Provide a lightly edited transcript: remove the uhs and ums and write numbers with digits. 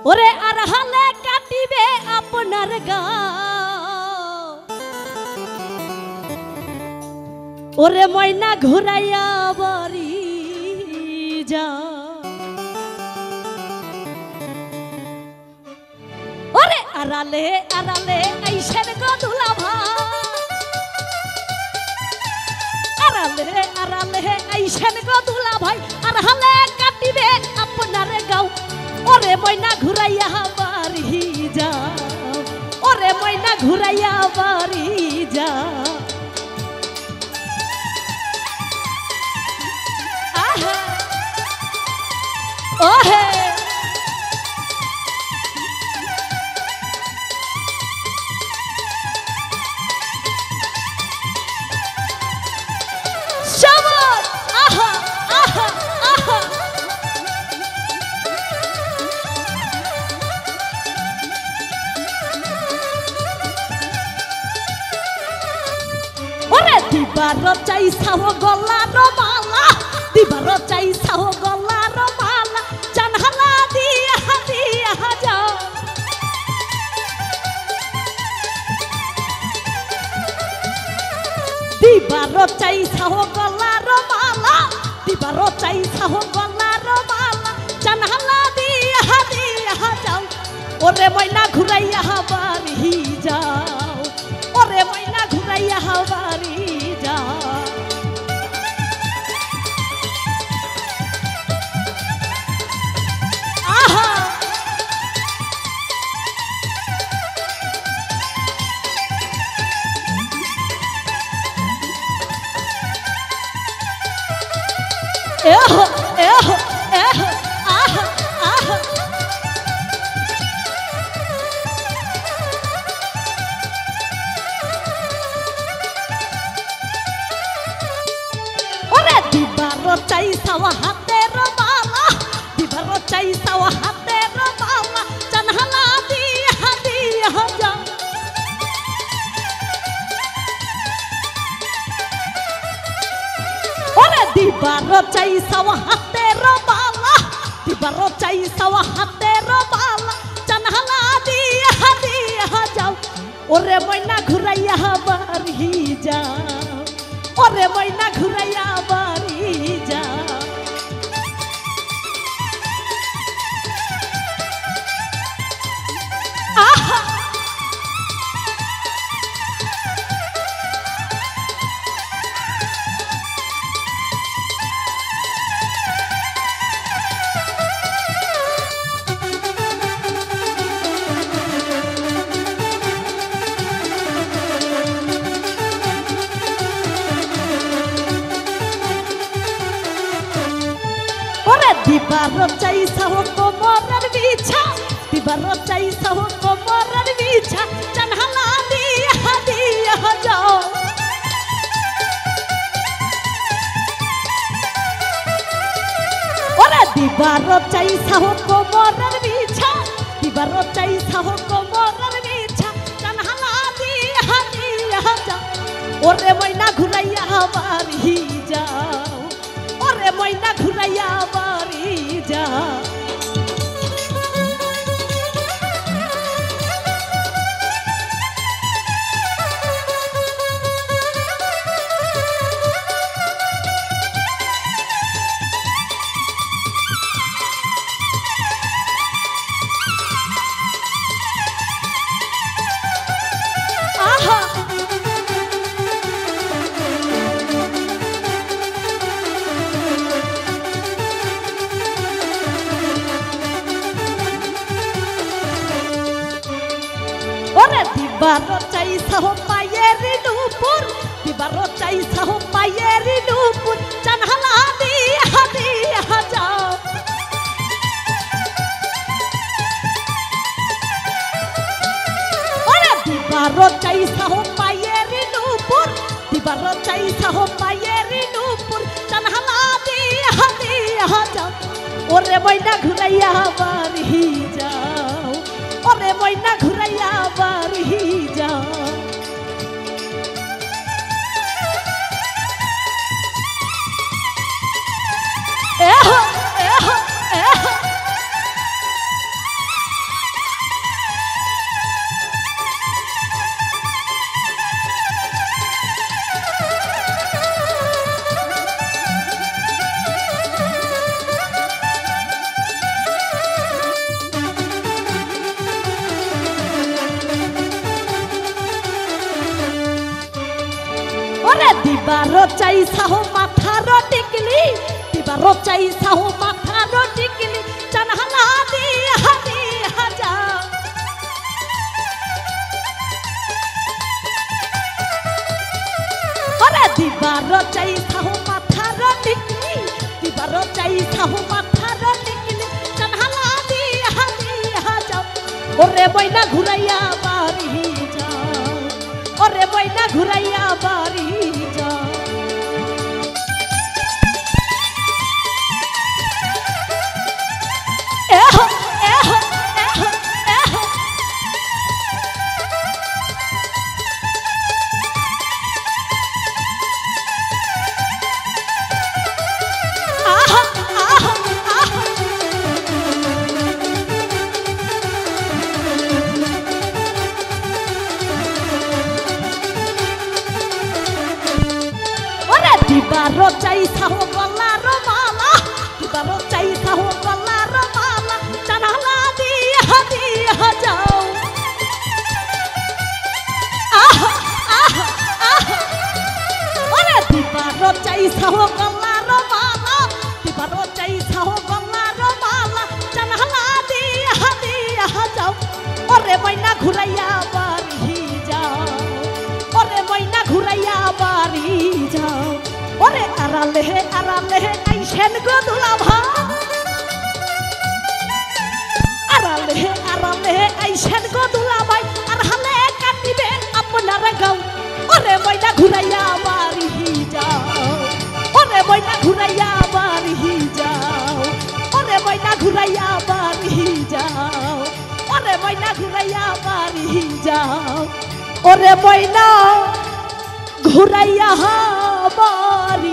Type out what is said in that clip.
ওরে আর হালে কাটিবে আপনার গাঁও ওরে ময়না ঘুরাইয়া বাড়ি যা ওরে আড়ালে আড়ালে আইসেন গো দুলা ভাই আড়ালে আড়ালে আইসেন গো দুলা ভাই আর হালে কাটিবে আপনার গাঁও ওরে ময়না ঘুরাইয়া বাড়ি যা ওরে ময়না ঘুরাইয়া বাড়ি যা আহা ওহে শাবাশ আহা আহা আহা দিবার চাইছাও গলার মালা দিবার চাইছাও গলার মালা জানহালা দিয়া দিয়া যাও দিবার চাইছাও গলার মালা দিবার চাইছাও গলার মালা জানহালা দিয়া দিয়া যাও ওরে ময়না ঘুরাইয়া বাড়ি যাও ওরে ময়না ঘুরাইয়া বাড়ি চাইছাও হাতের মালা দিবার চাইছাও হাতের মালা জানহালা দিয়া দিয়া যাও ওরে দিবার চাইছাও হাতের মালা দিবার চাইছাও হাতের মালা জানহালা দিয়া দিয়া যাও ওরে ময়না ঘুরাইয়া বাড়ি যাও ওরে ময়না ঘুরাইয়া বাড়ি যা আহা দিবার চাইছাও কোমরের বিছা দিবার চাইছাও কোমরের বিছা জানহালা দিয়া দিয়া যাও ওরে দিবার চাইছাও কোমরের বিছা দিবার চাইছাও কোমরের বিছা জানহালা দিয়া দিয়া যাও ওরে ময়না ঘুরাইয়া বাড়ি যাও ওরে ময়না ঘুরাইয়া বাড়ি যা দিবার চাইছাও পায়ের নুপুর দিবার চাইছাও পায়ের নুপুর জানহালা দিয়া দিয়া যাও ওরে দিবার চাইছাও পায়ের নুপুর দিবার চাইছাও পায়ের নুপুর জানহালা দিয়া দিয়া যাও ওরে ময়না ঘুরাইয়া বাড়ি যাও ওরে ময়না ঘুরাইয়া বাড়ি যাও দিবারো চাই সাহো মাথার টিকলি দিবারো চাই সাহো মাথার টিকলি চানহালা দিয়া দিয়া যাও ওরে দিবারো চাই সাহো মাথার টিকলি দিবারো চাই সাহো মাথার টিকলি চানহালা দিয়া দিয়া যাও ওরে ময়না ঘুরাইয়া বাড়ি যাও ওরে ময়না ঘুরাইয়া বাড়ি যাও এহ এহ এহ এহ আহা আহা আহা ওরে দিবারো চাই সাহো গলার মালা দিবারো চাই সাহো গলার মালা চানহালা দিয়া দিয়া যাও আহা আহা আহা ওরে দিবারো চাই সাহো গলার মালা দিবারো চাই সাহো গলার মালা চানহালা দিয়া দিয়া যাও ওরে ময়না ঘুরাইয়া বাড়ি যাও ওরে ময়না ঘুরাইয়া বাড়ি যাও ওরে আরালে আইসেন গো দুলাভাই আরালে আইসেন গো দুলাভাই আর হালে কাটিবে আপনার গাও ওরে ময়না ঘুরাইয়া বাড়ি যাও ওরে ময়না ঘুরাইয়া বাড়ি যাও ওরে ময়না ঘুরাইয়া বাড়ি যাও ওরে ময়না ঘুরাইয়া বাড়ি যাও ওরে ময়না ঘুরাইয়া বাড়ি